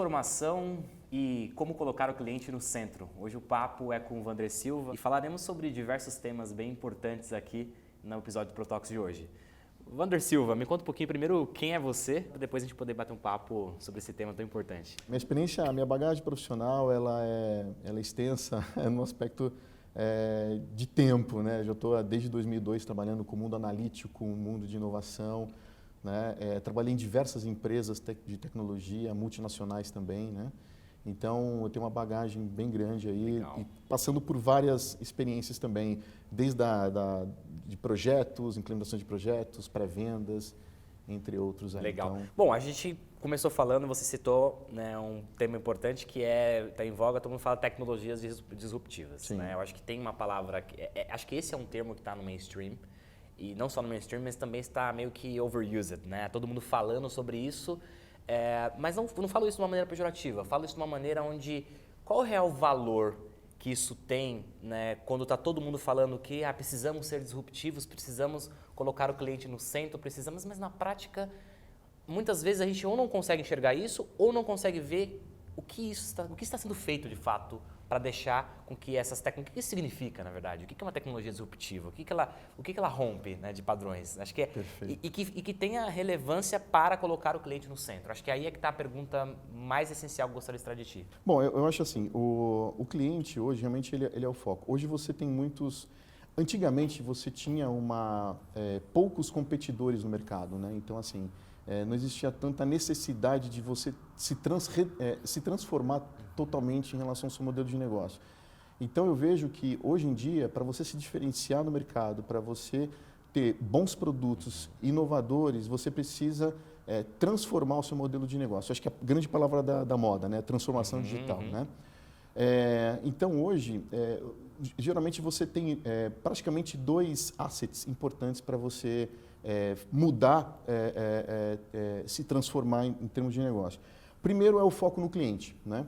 Transformação e como colocar o cliente no centro. Hoje o papo é com o Wander Silva e falaremos sobre diversos temas bem importantes aqui no episódio do Protox de hoje. Wander Silva, me conta um pouquinho primeiro quem é você, para depois a gente poder bater um papo sobre esse tema tão importante. Minha experiência, a minha bagagem profissional, ela é extensa no aspecto de tempo, né? Já estou desde 2002 trabalhando com o mundo analítico, o mundo de inovação, né? Trabalhei em diversas empresas de tecnologia, multinacionais também, né? Então, eu tenho uma bagagem bem grande aí, e passando por várias experiências também, desde de projetos, implementação de projetos, pré-vendas, entre outros. Aí. Legal. Então, bom, a gente começou falando, você citou, né, um tema importante que está em voga, todo mundo fala tecnologias disruptivas. Né? Eu acho que tem uma palavra, acho que esse é um termo que está no mainstream, e não só no mainstream, mas também está meio que overused, né? Todo mundo falando sobre isso, mas não falo isso de uma maneira pejorativa, falo isso de uma maneira onde, qual é o real valor que isso tem, né, quando está todo mundo falando que precisamos ser disruptivos, precisamos colocar o cliente no centro, precisamos, mas na prática, muitas vezes a gente ou não consegue enxergar isso ou não consegue ver o que está sendo feito de fato para deixar com que essas técnicas, o que isso significa, na verdade? O que é uma tecnologia disruptiva? O que ela rompe, né, de padrões? Acho que e que tenha relevância para colocar o cliente no centro. Acho que aí é que está a pergunta mais essencial que eu gostaria de extrair de ti. Bom, eu acho assim, o cliente hoje realmente ele é o foco. Hoje você tem muitos... Antigamente você tinha poucos competidores no mercado, né? Então assim, não existia tanta necessidade de você se transformar totalmente em relação ao seu modelo de negócio. Então eu vejo que hoje em dia, para você se diferenciar no mercado, para você ter bons produtos inovadores, você precisa transformar o seu modelo de negócio. Acho que é a grande palavra da moda, né? Transformação digital, né? Então hoje, geralmente você tem praticamente dois assets importantes para você mudar, se transformar em termos de negócio. Primeiro é o foco no cliente, né?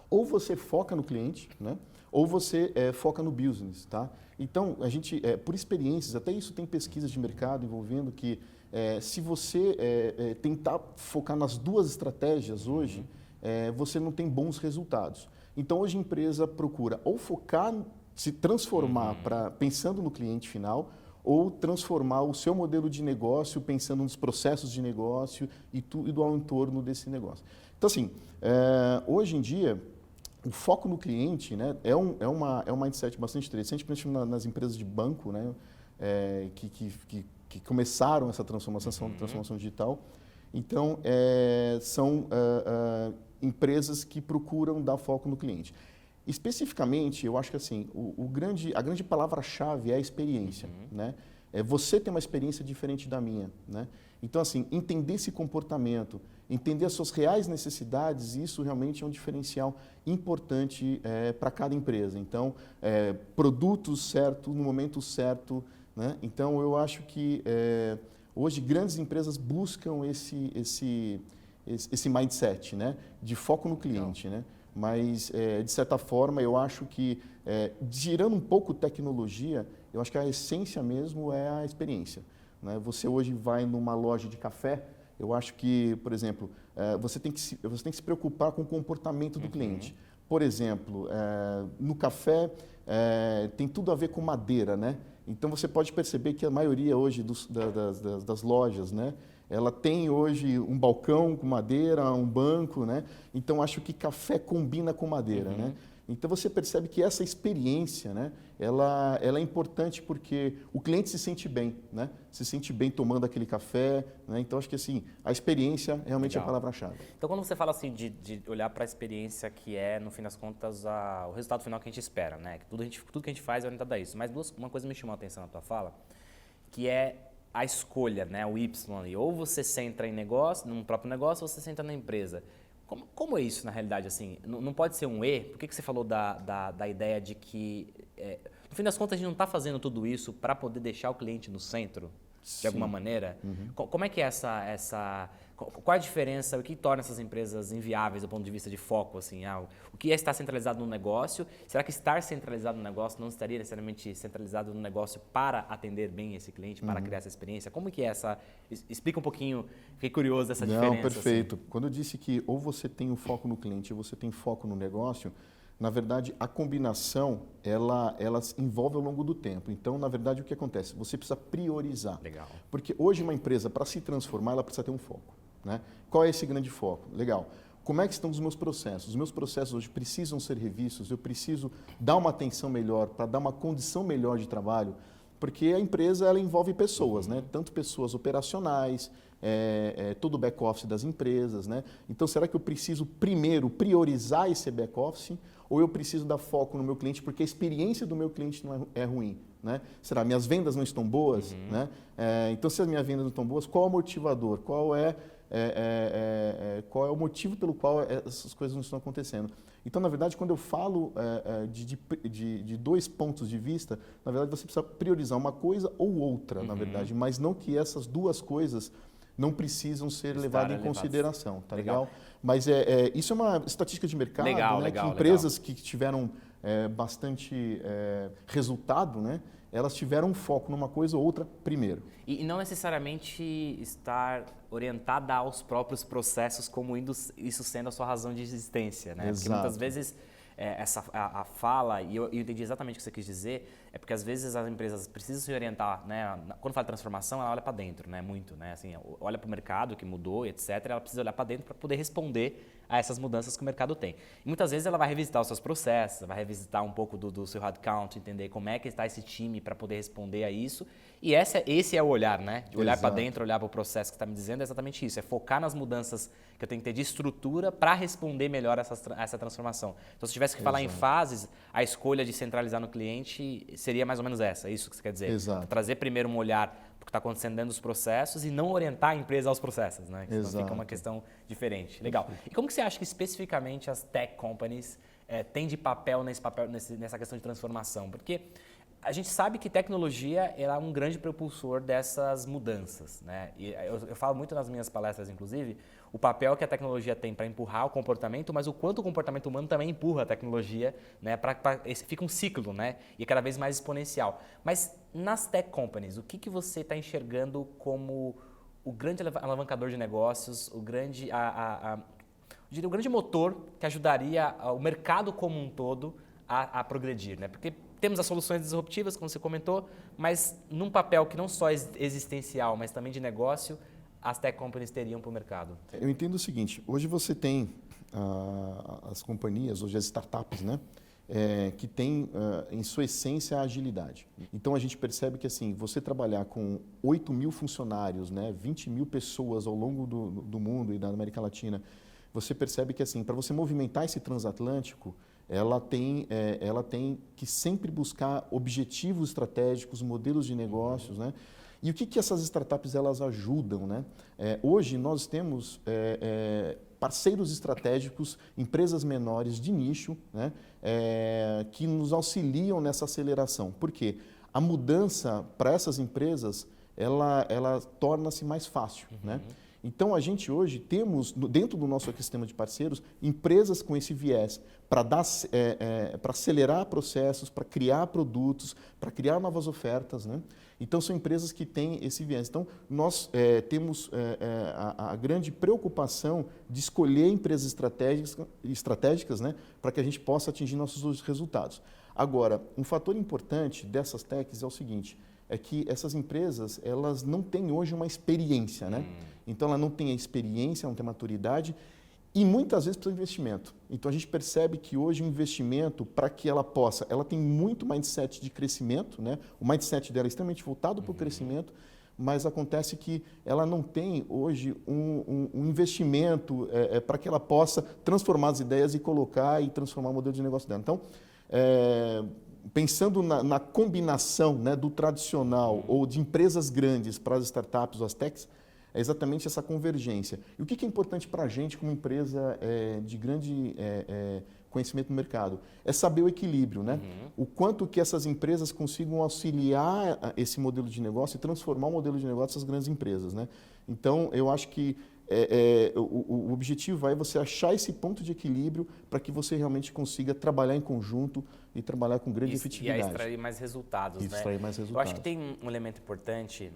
Ou você foca no cliente, né? Ou você foca no business, tá? Então, a gente, por experiências, até isso tem pesquisas de mercado envolvendo que se você tentar focar nas duas estratégias hoje, você não tem bons resultados. Então, hoje a empresa procura ou focar, se transformar pensando no cliente final, ou transformar o seu modelo de negócio pensando nos processos de negócio e tudo ao entorno desse negócio. Então, assim, hoje em dia, o foco no cliente, né, é um mindset bastante interessante, principalmente nas empresas de banco, né, que começaram essa transformação digital. Então, são empresas que procuram dar foco no cliente. Especificamente, eu acho que assim, a grande palavra-chave é a experiência. Né? Você tem uma experiência diferente da minha. Né? Então, assim, entender esse comportamento, entender as suas reais necessidades, isso realmente é um diferencial importante para cada empresa. Então, produtos certos, no momento certo. Né? Então, eu acho que hoje grandes empresas buscam esse mindset, né? De foco no cliente. Né? Mas, de certa forma, eu acho que, tirando um pouco tecnologia, eu acho que a essência mesmo é a experiência. Né? Você hoje vai numa loja de café, eu acho que, por exemplo, você tem que se preocupar com o comportamento do cliente. Por exemplo, no café tem tudo a ver com madeira, né? Então você pode perceber que a maioria hoje das lojas, né? Ela tem hoje um balcão com madeira, um banco, né? Então acho que café combina com madeira, né? Então você percebe que essa experiência, né? Ela é importante porque o cliente se sente bem, né? Se sente bem tomando aquele café, né? Então acho que assim, a experiência realmente é a palavra-chave. Então quando você fala assim de olhar para a experiência que é, no fim das contas, o resultado final que a gente espera, né? Que tudo que a gente faz é orientado a isso. Mas uma coisa me chamou a atenção na tua fala, que é a escolha, né? O Y ali. Ou você centra em negócio, num próprio negócio, ou você centra na empresa. Como é isso na realidade? Assim, não pode ser um E? Por que você falou da ideia de que, no fim das contas, a gente não está fazendo tudo isso para poder deixar o cliente no centro, de alguma maneira? Como é que é Qual a diferença, o que torna essas empresas inviáveis do ponto de vista de foco? Assim, o que é estar centralizado no negócio? Será que estar centralizado no negócio não estaria necessariamente centralizado no negócio para atender bem esse cliente, para criar essa experiência? Como que é essa... Explica um pouquinho, fiquei curioso dessa diferença. Não, perfeito. Assim. Quando eu disse que ou você tem o foco no cliente ou você tem foco no negócio, na verdade, a combinação, ela envolve ao longo do tempo. Então, na verdade, o que acontece? Você precisa priorizar. Legal. Porque hoje uma empresa, para se transformar, ela precisa ter um foco. Né? Qual é esse grande foco? Legal. Como é que estão os meus processos? Os meus processos hoje precisam ser revistos, eu preciso dar uma atenção melhor, para dar uma condição melhor de trabalho, porque a empresa ela envolve pessoas, né? Tanto pessoas operacionais, todo o back-office das empresas. Né? Então, será que eu preciso primeiro priorizar esse back-office ou eu preciso dar foco no meu cliente porque a experiência do meu cliente não é ruim? Né? Será que minhas vendas não estão boas? Né? Então, se as minhas vendas não estão boas, qual é o motivador? Qual é o motivo pelo qual essas coisas não estão acontecendo? Então, na verdade, quando eu falo de dois pontos de vista, na verdade, você precisa priorizar uma coisa ou outra, na verdade, mas não que essas duas coisas não precisam ser levadas em consideração, tá legal? Mas isso é uma estatística de mercado, né? Que empresas que tiveram bastante resultado, né? Elas tiveram um foco numa coisa ou outra primeiro. E não necessariamente estar orientada aos próprios processos como isso sendo a sua razão de existência, né? Exato. Porque muitas vezes a fala, e eu entendi exatamente o que você quis dizer, é porque às vezes as empresas precisam se orientar, né? Quando fala de transformação, ela olha para dentro, né? Muito, né? Assim, olha para o mercado que mudou, etc. Ela precisa olhar para dentro para poder responder a essas mudanças que o mercado tem. E muitas vezes ela vai revisitar os seus processos, vai revisitar um pouco do seu headcount, entender como é que está esse time para poder responder a isso. E esse é o olhar, né? De olhar para dentro, olhar para o processo que está me dizendo, é exatamente isso. É focar nas mudanças que eu tenho que ter de estrutura para responder melhor essa transformação. Então, se tivesse que falar em fases, a escolha de centralizar no cliente seria mais ou menos essa, é isso que você quer dizer? Exato. Trazer primeiro um olhar para o que está acontecendo dentro dos processos e não orientar a empresa aos processos, né? Então fica uma questão diferente. Legal. E como que você acha que especificamente as tech companies têm de papel nessa questão de transformação? Porque a gente sabe que tecnologia é um grande propulsor dessas mudanças, né? E eu falo muito nas minhas palestras, inclusive, o papel que a tecnologia tem para empurrar o comportamento, mas o quanto o comportamento humano também empurra a tecnologia, né? Fica um ciclo, né? E cada vez mais exponencial. Mas nas tech companies, o que você está enxergando como o grande alavancador de negócios, o grande motor que ajudaria o mercado como um todo a progredir, né? Porque temos as soluções disruptivas, como você comentou, mas num papel que não só é existencial, mas também de negócio, as tech companies teriam para o mercado. Eu entendo o seguinte, hoje você tem as companhias, hoje as startups, né? Que tem em sua essência a agilidade. Então a gente percebe que assim, você trabalhar com 8 mil funcionários, né? 20 mil pessoas ao longo do mundo e da América Latina, você percebe que assim, para você movimentar esse transatlântico, ela tem que sempre buscar objetivos estratégicos, modelos de negócios, né? E o que essas startups elas ajudam, né? Hoje nós temos parceiros estratégicos, empresas menores de nicho, né? Que nos auxiliam nessa aceleração. Por quê? A mudança para essas empresas ela torna-se mais fácil, né? Então, a gente hoje temos, dentro do nosso ecossistema de parceiros, empresas com esse viés para acelerar processos, para criar produtos, para criar novas ofertas, né? Então, são empresas que têm esse viés. Então, nós temos a grande preocupação de escolher empresas estratégicas, né? Para que a gente possa atingir nossos resultados. Agora, um fator importante dessas techs é o seguinte, é que essas empresas elas não têm hoje uma experiência, né? Então, ela não tem a experiência, não tem maturidade e muitas vezes precisa de investimento. Então, a gente percebe que hoje o investimento, para que ela tem muito mindset de crescimento, né? O mindset dela é extremamente voltado para o crescimento, mas acontece que ela não tem hoje um investimento para que ela possa transformar as ideias e colocar e transformar o modelo de negócio dela. Então, pensando na combinação, né, do tradicional ou de empresas grandes para as startups ou as techs, é exatamente essa convergência. E o que é importante para a gente como empresa de grande conhecimento no mercado? É saber o equilíbrio, né? O quanto que essas empresas consigam auxiliar esse modelo de negócio e transformar o modelo de negócio dessas grandes empresas, né? Então, eu acho que o objetivo é você achar esse ponto de equilíbrio para que você realmente consiga trabalhar em conjunto e trabalhar com grande efetividade. E a extrair mais resultados, né? Extrair mais resultados. Eu acho que tem um elemento importante,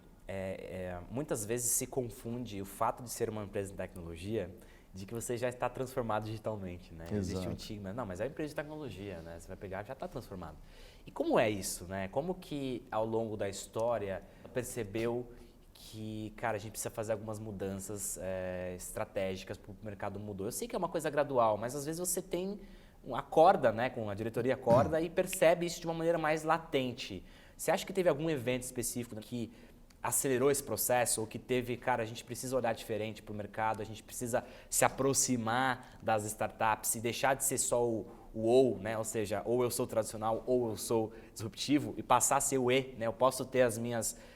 muitas vezes se confunde o fato de ser uma empresa de tecnologia de que você já está transformado digitalmente, né? Existe um estigma, não, mas é uma empresa de tecnologia, né? Você vai pegar, já está transformado. E como é isso, né? Como que ao longo da história percebeu que, cara, a gente precisa fazer algumas mudanças estratégicas para o mercado mudou? Eu sei que é uma coisa gradual, mas às vezes você tem acorda, né, com a diretoria acorda e percebe isso de uma maneira mais latente. Você acha que teve algum evento específico que acelerou esse processo ou que teve, cara, a gente precisa olhar diferente para o mercado, a gente precisa se aproximar das startups e deixar de ser só o ou, né? Ou seja, ou eu sou tradicional ou eu sou disruptivo e passar a ser o E, né? Eu posso ter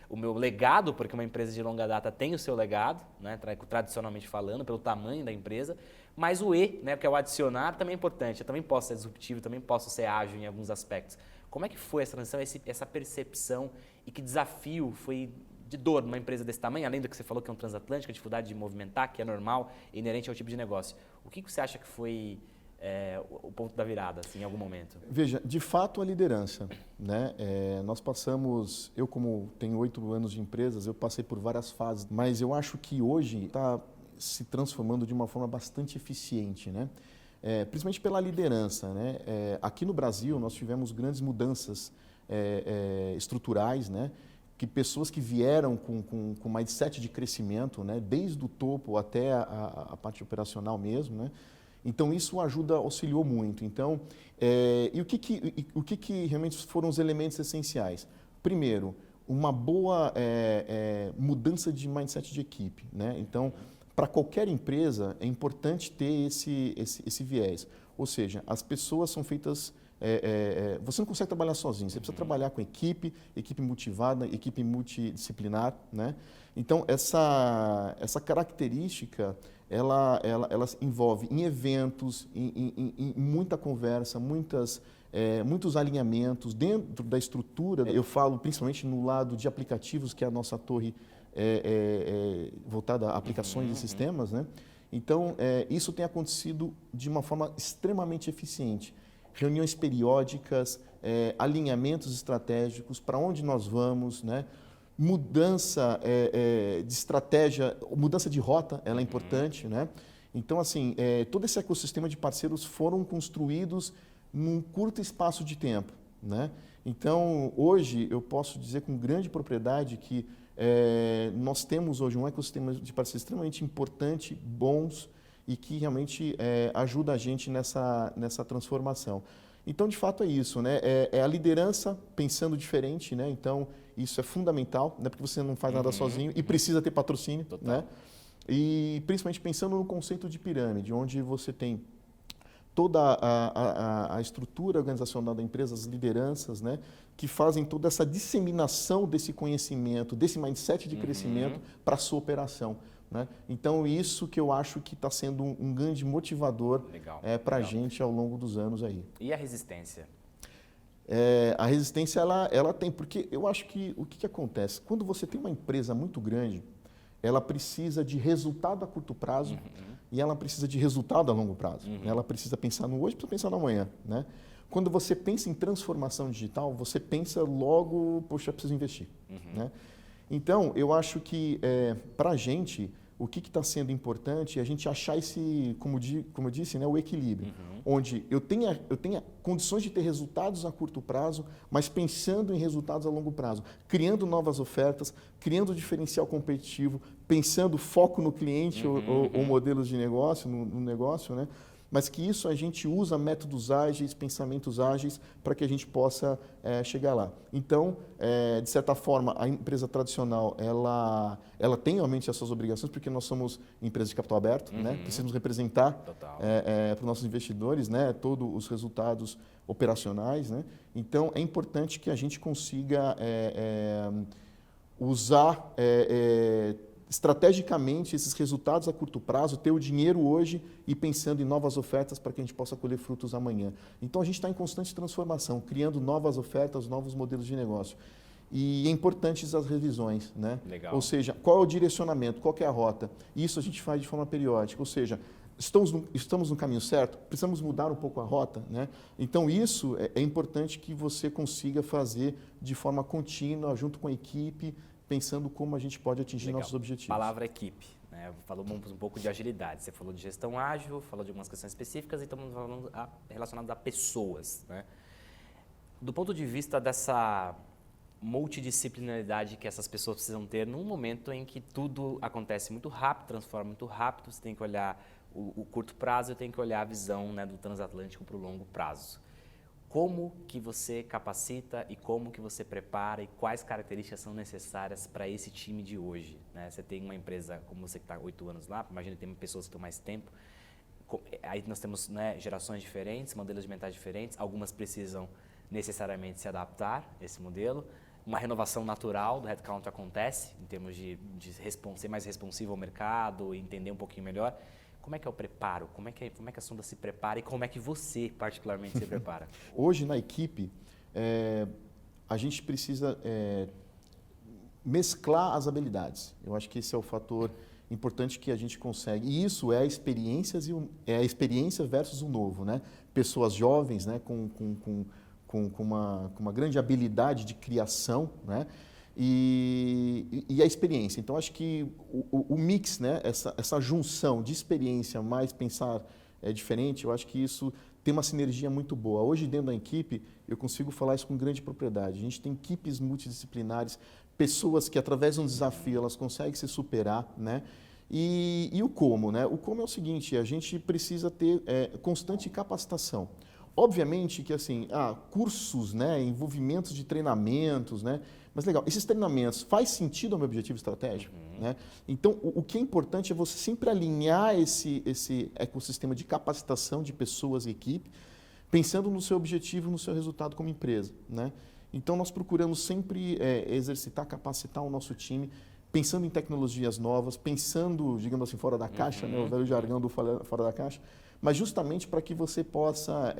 o meu legado, porque uma empresa de longa data tem o seu legado, né? Tradicionalmente falando, pelo tamanho da empresa, mas o E, né? Que é o adicionar, também é importante. Eu também posso ser disruptivo, também posso ser ágil em alguns aspectos. Como é que foi essa transição, essa percepção e que desafio foi de dor numa empresa desse tamanho, além do que você falou que é um transatlântico, a dificuldade de movimentar, que é normal, inerente ao tipo de negócio. O que você acha que foi o ponto da virada, assim, em algum momento? Veja, de fato a liderança, né? Nós passamos, eu como tenho 8 anos de empresas, eu passei por várias fases, mas eu acho que hoje está se transformando de uma forma bastante eficiente, né? Principalmente pela liderança, né? Aqui no Brasil nós tivemos grandes mudanças estruturais, né? Que pessoas que vieram com mindset de crescimento, né? Desde o topo até a parte operacional mesmo, né? Então, isso auxiliou muito. Então, e o que realmente foram os elementos essenciais? Primeiro, uma boa mudança de mindset de equipe, né? Então, para qualquer empresa, é importante ter esse viés. Ou seja, as pessoas são feitas... você não consegue trabalhar sozinho, você precisa trabalhar com equipe motivada, equipe multidisciplinar, né? Então, essa característica... Ela envolve em eventos, em muita conversa, muitos alinhamentos dentro da estrutura. Eu falo principalmente no lado de aplicativos, que é a nossa torre voltada a aplicações e sistemas, né? Então, isso tem acontecido de uma forma extremamente eficiente. Reuniões periódicas, alinhamentos estratégicos, para onde nós vamos, né? Mudança de estratégia, mudança de rota, ela é importante, né? Então, assim, todo esse ecossistema de parceiros foram construídos num curto espaço de tempo, né? Então, hoje, eu posso dizer com grande propriedade que nós temos hoje um ecossistema de parceiros extremamente importante, bons e que realmente ajuda a gente nessa transformação. Então, de fato, é isso, né? É a liderança pensando diferente, né? Então, isso é fundamental, né? Porque você não faz nada sozinho e precisa ter patrocínio, né? E principalmente pensando no conceito de pirâmide, onde você tem toda a estrutura organizacional da empresa, as lideranças, né? Que fazem toda essa disseminação desse conhecimento, desse mindset de crescimento para a sua operação. Né? Então, isso que eu acho que está sendo um grande motivador para a gente ao longo dos anos aí. E a resistência? A resistência, ela tem, porque eu acho que o que acontece? Quando você tem uma empresa muito grande, ela precisa de resultado a curto prazo e ela precisa de resultado a longo prazo. Ela precisa pensar no hoje, precisa pensar no amanhã. Né? Quando você pensa em transformação digital, você pensa logo, poxa, eu preciso investir. Né? Então, eu acho que para a gente... O que está sendo importante é a gente achar esse, como eu disse, né, o equilíbrio, onde eu tenha condições de ter resultados a curto prazo, mas pensando em resultados a longo prazo, criando novas ofertas, criando diferencial competitivo, pensando foco no cliente ou modelos de negócio, no negócio, né? Mas que isso a gente usa métodos ágeis, pensamentos ágeis, para que a gente possa chegar lá. Então, de certa forma, a empresa tradicional, ela tem realmente essas obrigações, porque nós somos empresa de capital aberto, né? Precisamos representar para os nossos investidores, né? Todos os resultados operacionais. Né? Então, é importante que a gente consiga usar... estrategicamente esses resultados a curto prazo, ter o dinheiro hoje e pensando em novas ofertas para que a gente possa colher frutos amanhã. Então, a gente está em constante transformação, criando novas ofertas, novos modelos de negócio. E é importante as revisões, né? Legal. Ou seja, qual é o direcionamento, qual que é a rota? Isso a gente faz de forma periódica, ou seja, estamos no caminho certo? Precisamos mudar um pouco a rota, né? Então isso é importante que você consiga fazer de forma contínua, junto com a equipe, pensando como a gente pode atingir Legal. nossos objetivos. Palavra equipe, né? Falamos um pouco de agilidade. Você falou de gestão ágil, falou de algumas questões específicas e estamos falando relacionadas a pessoas, né? Do ponto de vista dessa multidisciplinaridade que essas pessoas precisam ter num momento em que tudo acontece muito rápido, transforma muito rápido, você tem que olhar o curto prazo e tem que olhar a visão, né, do transatlântico para o longo prazo. Como que você capacita e como que você prepara e quais características são necessárias para esse time de hoje, né? Você tem uma empresa como você que está 8 anos lá, imagina que tem pessoas que estão mais tempo, aí nós temos, né, gerações diferentes, modelos de mentais diferentes, algumas precisam necessariamente se adaptar a esse modelo. Uma renovação natural do headcount acontece, em termos de ser mais responsivo ao mercado, entender um pouquinho melhor. Como é que é o preparo? Como é que a Sonda se prepara e como é que você, particularmente, se prepara? Hoje, na equipe, a gente precisa mesclar as habilidades. Eu acho que esse é o fator importante que a gente consegue. E isso é a experiência versus o novo, né? Pessoas jovens, né, com uma grande habilidade de criação, né? E a experiência. Então, acho que o mix, né? essa junção de experiência mais pensar diferente, eu acho que isso tem uma sinergia muito boa. Hoje, dentro da equipe, eu consigo falar isso com grande propriedade. A gente tem equipes multidisciplinares, pessoas que, através de um desafio, elas conseguem se superar, né? E o como, né? O como é o seguinte, a gente precisa ter constante capacitação. Obviamente que assim, cursos, né, envolvimentos de treinamentos, né, mas legal, esses treinamentos faz sentido ao meu objetivo estratégico, né? Então, o que é importante é você sempre alinhar esse ecossistema de capacitação de pessoas e equipe, pensando no seu objetivo, no seu resultado como empresa, né? Então, nós procuramos sempre exercitar, capacitar o nosso time, pensando em tecnologias novas, pensando, digamos assim, fora da caixa, né, o velho jargão do fora da caixa, mas justamente para que você possa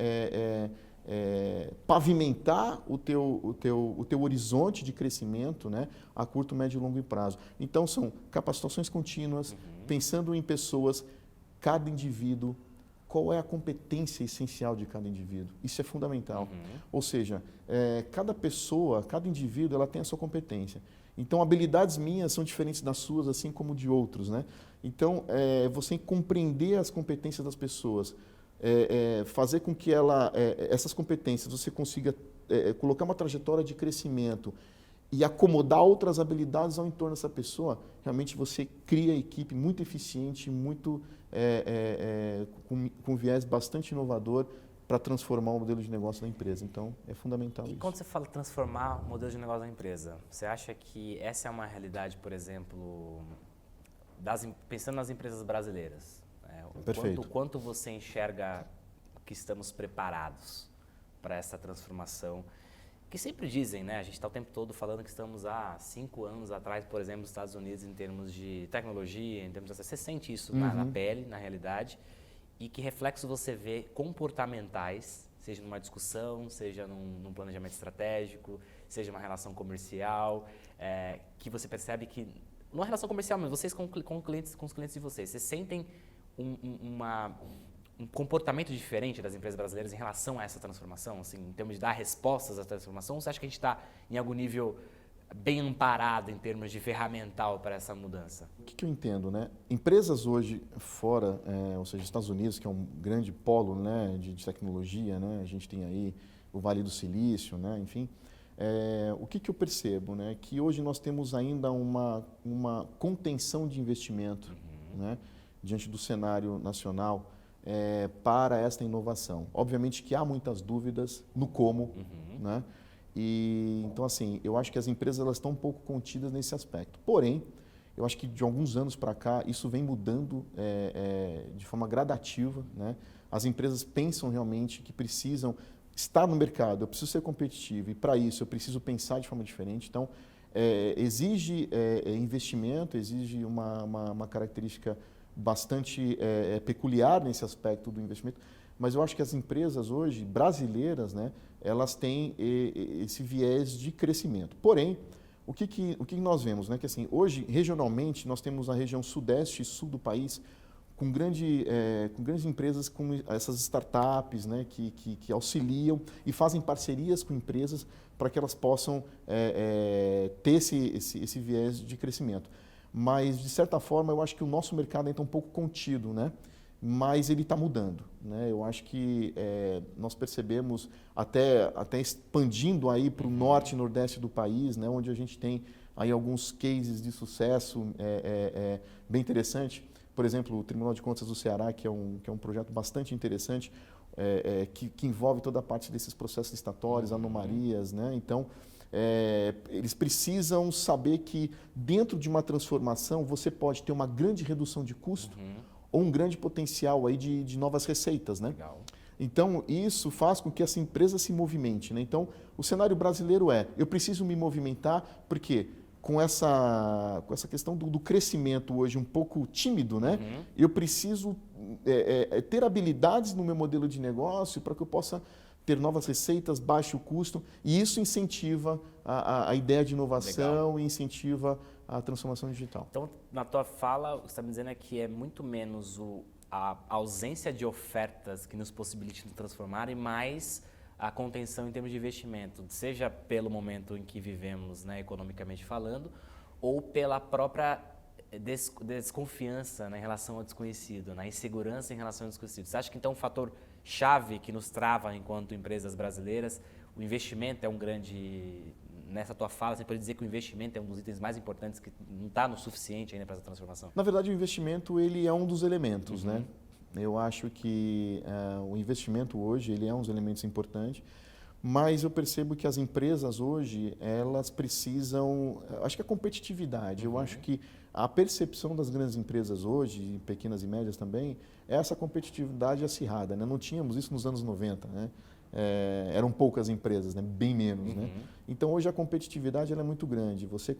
pavimentar o teu horizonte de crescimento, né, a curto, médio e longo prazo. Então, são capacitações contínuas, pensando em pessoas, cada indivíduo, qual é a competência essencial de cada indivíduo. Isso é fundamental. Ou seja, cada pessoa, cada indivíduo, ela tem a sua competência. Então, habilidades minhas são diferentes das suas, assim como de outros, né? Então, você compreender as competências das pessoas, fazer com que essas competências você consiga colocar uma trajetória de crescimento e acomodar outras habilidades ao entorno dessa pessoa, realmente você cria a equipe muito eficiente, muito com viés bastante inovador para transformar o modelo de negócio da empresa. Então, é fundamental isso. E quando você fala transformar o modelo de negócio da empresa, você acha que essa é uma realidade, por exemplo, pensando nas empresas brasileiras? Perfeito. O quanto você enxerga que estamos preparados para essa transformação? Que sempre dizem, né? A gente está o tempo todo falando que estamos há 5 anos atrás, por exemplo, dos Estados Unidos em termos de tecnologia, em termos de... Você sente isso na pele, na realidade? E que reflexos você vê comportamentais, seja numa discussão, seja num planejamento estratégico, seja numa relação comercial, que você percebe que, numa relação comercial mesmo, vocês com os clientes de vocês sentem um comportamento diferente das empresas brasileiras em relação a essa transformação, assim, em termos de dar respostas à transformação? Ou você acha que a gente está em algum nível bem amparado em termos de ferramental para essa mudança? O que eu entendo, né? Empresas hoje fora, ou seja, Estados Unidos, que é um grande polo, né, de tecnologia, né? A gente tem aí o Vale do Silício, né? Enfim, o que eu percebo, né? Que hoje nós temos ainda uma contenção de investimento, né, diante do cenário nacional para esta inovação. Obviamente que há muitas dúvidas no como, né? E então, assim, eu acho que as empresas elas estão um pouco contidas nesse aspecto. Porém, eu acho que de alguns anos para cá isso vem mudando de forma gradativa, né? As empresas pensam realmente que precisam estar no mercado, eu preciso ser competitivo e para isso eu preciso pensar de forma diferente. Então, exige investimento, exige uma característica bastante peculiar nesse aspecto do investimento, mas eu acho que as empresas hoje, brasileiras, né, elas têm esse viés de crescimento. Porém, o que nós vemos? Né, que assim, hoje, regionalmente, nós temos a região sudeste e sul do país com grandes empresas, com essas startups, né, que auxiliam e fazem parcerias com empresas para que elas possam ter esse viés de crescimento. Mas, de certa forma, eu acho que o nosso mercado ainda está um pouco contido, né? Mas ele está mudando, né? Eu acho que nós percebemos, até expandindo aí para o norte e nordeste do país, né? Onde a gente tem aí alguns cases de sucesso bem interessante. Por exemplo, o Tribunal de Contas do Ceará, que é um projeto bastante interessante, que envolve toda a parte desses processos licitatórios, anomalias, né? Então, eles precisam saber que dentro de uma transformação você pode ter uma grande redução de custo ou um grande potencial aí de novas receitas, né? Legal. Então, isso faz com que essa empresa se movimente, né? Então, o cenário brasileiro eu preciso me movimentar, porque com essa questão do crescimento hoje um pouco tímido, né? Eu preciso ter habilidades no meu modelo de negócio para que eu possa ter novas receitas, baixo custo, e isso incentiva a ideia de inovação. Legal. E incentiva a transformação digital. Então, na tua fala, você está me dizendo que é muito menos a ausência de ofertas que nos possibilite nos transformar e mais a contenção em termos de investimento, seja pelo momento em que vivemos, né, economicamente falando, ou pela própria desconfiança, né, em relação ao desconhecido, na insegurança em relação ao desconhecido. Você acha que então um fator chave que nos trava enquanto empresas brasileiras, o investimento é um grande... Nessa tua fala, você pode dizer que o investimento é um dos itens mais importantes que não está no suficiente ainda para essa transformação? Na verdade, o investimento ele é um dos elementos, né? Eu acho que o investimento hoje ele é um dos elementos importantes, mas eu percebo que as empresas hoje, elas precisam... Acho que a competitividade, eu acho que a percepção das grandes empresas hoje, pequenas e médias também, é essa competitividade acirrada, né? Não tínhamos isso nos anos 90, né? Eram poucas empresas, né? Bem menos. Né? Então, hoje a competitividade ela é muito grande. Você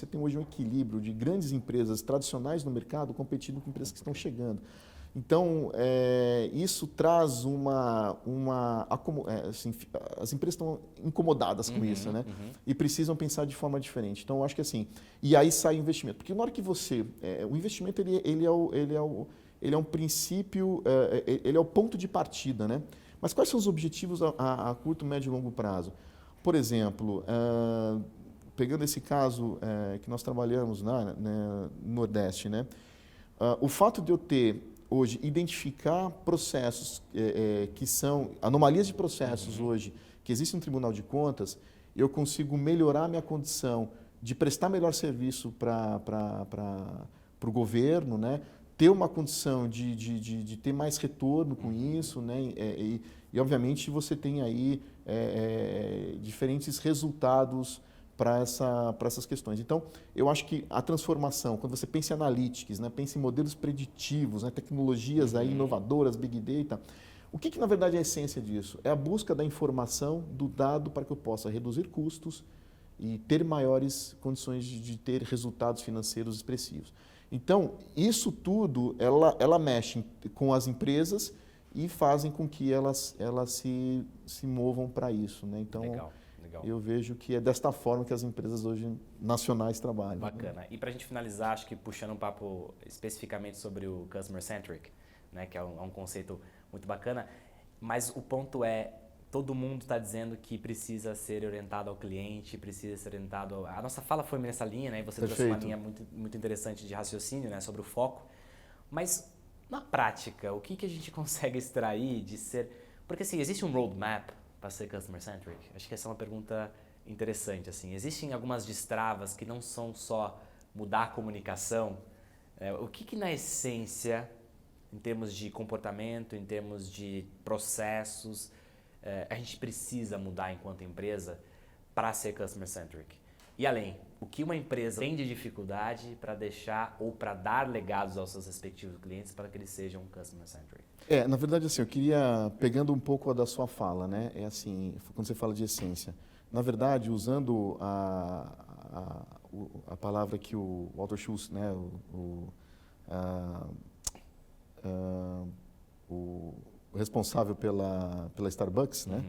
tem hoje um equilíbrio de grandes empresas tradicionais no mercado competindo com empresas que estão chegando. Então, isso traz assim, as empresas estão incomodadas com isso, né? E precisam pensar de forma diferente. Então, eu acho que assim, e aí sai o investimento. Porque na hora que você... o investimento ele é um princípio, ele é o ponto de partida, né? Mas quais são os objetivos a curto, médio e longo prazo? Por exemplo, pegando esse caso que nós trabalhamos no Nordeste, né? O fato de eu ter, hoje, identificar processos que são anomalias de processos hoje, que existem no Tribunal de Contas, eu consigo melhorar a minha condição de prestar melhor serviço para o governo, né? Ter uma condição de ter mais retorno com isso, né? E obviamente você tem aí diferentes resultados para essas questões. Então, eu acho que a transformação, quando você pensa em analytics, né? Pensa em modelos preditivos, né? Tecnologias aí inovadoras, big data, o que na verdade é a essência disso? É a busca da informação, do dado, para que eu possa reduzir custos e ter maiores condições de ter resultados financeiros expressivos. Então, isso tudo, ela mexe com as empresas e fazem com que elas se movam para isso. Né? Então, Legal. Eu vejo que é desta forma que as empresas hoje nacionais trabalham. Bacana. Né? E para a gente finalizar, acho que puxando um papo especificamente sobre o Customer Centric, né? Que é um conceito muito bacana, mas o ponto é, todo mundo está dizendo que precisa ser orientado ao cliente, precisa ser orientado... A nossa fala foi nessa linha, né? E você trouxe uma linha muito, muito interessante de raciocínio, né? Sobre o foco. Mas, na prática, o que a gente consegue extrair de ser... Porque, assim, existe um roadmap para ser customer-centric? Acho que essa é uma pergunta interessante, assim. Existem algumas destravas que não são só mudar a comunicação. O que na essência, em termos de comportamento, em termos de processos... a gente precisa mudar enquanto empresa para ser customer-centric? E além, o que uma empresa tem de dificuldade para deixar ou para dar legados aos seus respectivos clientes para que eles sejam customer-centric? Na verdade, assim, eu queria, pegando um pouco da sua fala, né? É assim, quando você fala de essência, na verdade, usando a palavra que o Walter Schultz, né? responsável pela Starbucks, né?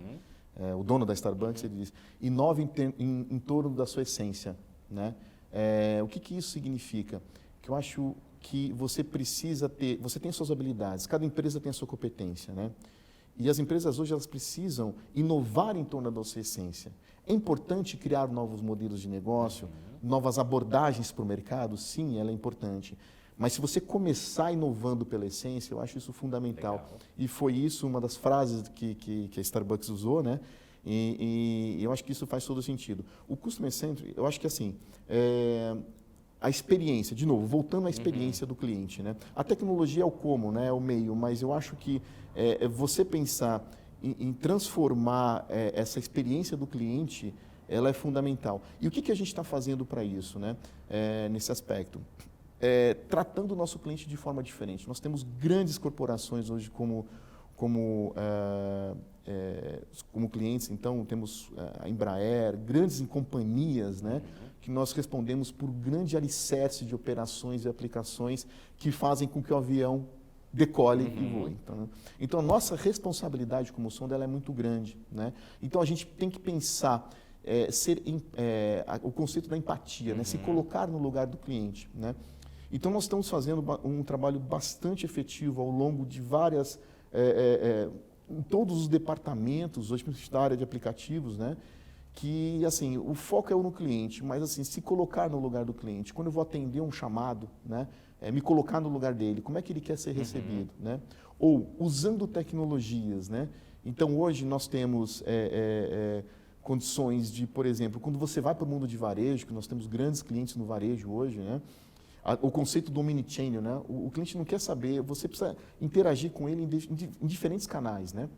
O dono da Starbucks, ele diz, inove em torno da sua essência, né? O que isso significa? Que eu acho que você precisa ter, você tem suas habilidades, cada empresa tem a sua competência, né? E as empresas hoje elas precisam inovar em torno da sua essência. É importante criar novos modelos de negócio, novas abordagens para o mercado, sim, ela é importante. Mas se você começar inovando pela essência, eu acho isso fundamental. Legal. E foi isso uma das frases que a Starbucks usou, né? E eu acho que isso faz todo sentido. O Customer Centric, eu acho que assim, a experiência, de novo, voltando à experiência do cliente, né? A tecnologia é o como, né? É o meio, mas eu acho que você pensar em transformar essa experiência do cliente, ela é fundamental. E o que a gente está fazendo para isso, né? Nesse aspecto? Tratando o nosso cliente de forma diferente. Nós temos grandes corporações hoje como clientes, então temos a Embraer, grandes companhias, né? Que nós respondemos por grande alicerce de operações e aplicações que fazem com que o avião decole e voe. Então, a nossa responsabilidade como sonda ela é muito grande, né? Então, a gente tem que pensar, o conceito da empatia, né? Se colocar no lugar do cliente, né? Então, nós estamos fazendo um trabalho bastante efetivo ao longo de várias... em todos os departamentos, hoje da área de aplicativos, né? Que, assim, o foco é no cliente, mas, assim, se colocar no lugar do cliente. Quando eu vou atender um chamado, né? Me colocar no lugar dele, como é que ele quer ser recebido, né? Ou usando tecnologias, né? Então, hoje nós temos condições de, por exemplo, quando você vai para o mundo de varejo, que nós temos grandes clientes no varejo hoje, né? O conceito do omnichannel, né? O cliente não quer saber, você precisa interagir com ele em diferentes canais, né?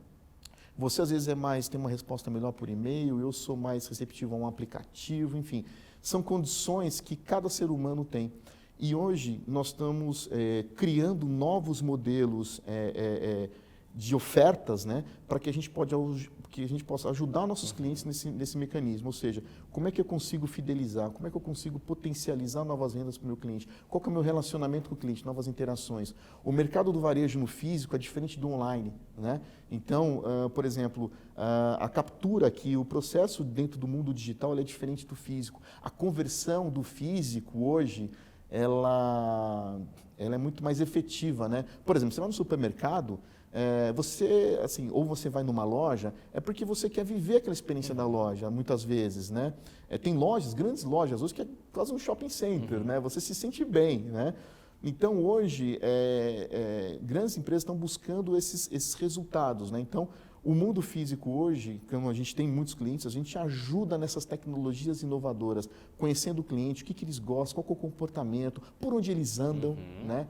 Você às vezes tem uma resposta melhor por e-mail, eu sou mais receptivo a um aplicativo, enfim. São condições que cada ser humano tem. E hoje nós estamos criando novos modelos de ofertas, né, para que a gente possa ajudar nossos clientes nesse mecanismo. Ou seja, como é que eu consigo fidelizar, como é que eu consigo potencializar novas vendas para o meu cliente, qual que é o meu relacionamento com o cliente, novas interações. O mercado do varejo no físico é diferente do online, né? Então, por exemplo, a captura aqui, o processo dentro do mundo digital ele é diferente do físico. A conversão do físico hoje, ela é muito mais efetiva, né? Por exemplo, você vai no supermercado, você, assim, ou você vai numa loja, é porque você quer viver aquela experiência da loja, muitas vezes, né? Tem lojas, grandes lojas, hoje que é quase um shopping center, né? Você se sente bem, né? Então, hoje, grandes empresas estão buscando esses resultados, né? Então, o mundo físico hoje, como a gente tem muitos clientes, a gente ajuda nessas tecnologias inovadoras, conhecendo o cliente, o que eles gostam, qual é o comportamento, por onde eles andam, né?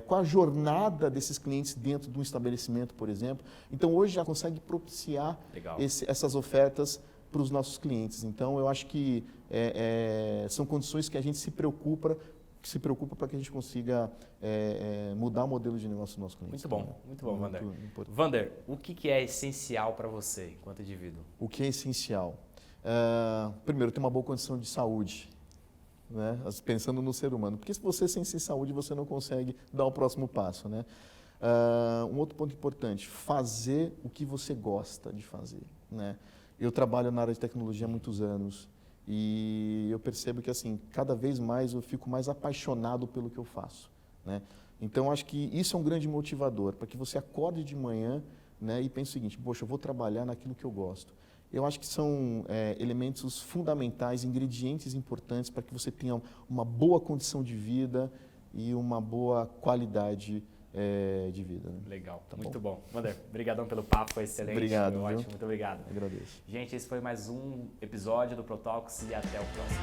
Qual a jornada desses clientes dentro de um estabelecimento, por exemplo. Então, hoje já consegue propiciar essas ofertas para os nossos clientes. Então, eu acho que são condições que a gente se preocupa para que a gente consiga mudar o modelo de negócio do nosso cliente. Muito bom, Wander. Wander, o que é essencial para você enquanto indivíduo? O que é essencial? Primeiro, ter uma boa condição de saúde, né? Pensando no ser humano. Porque se você sem saúde, você não consegue dar o próximo passo, né? Um outro ponto importante, fazer o que você gosta de fazer, né? Eu trabalho na área de tecnologia há muitos anos. E eu percebo que, assim, cada vez mais eu fico mais apaixonado pelo que eu faço, né? Então, acho que isso é um grande motivador, para que você acorde de manhã, né, e pense o seguinte, poxa, eu vou trabalhar naquilo que eu gosto. Eu acho que são elementos fundamentais, ingredientes importantes para que você tenha uma boa condição de vida e uma boa qualidade de vida. Né? Legal, tá muito bom. Wander, obrigadão pelo papo, foi excelente. Obrigado, foi ótimo, muito obrigado. Agradeço. Gente, esse foi mais um episódio do ProTalks e até o próximo.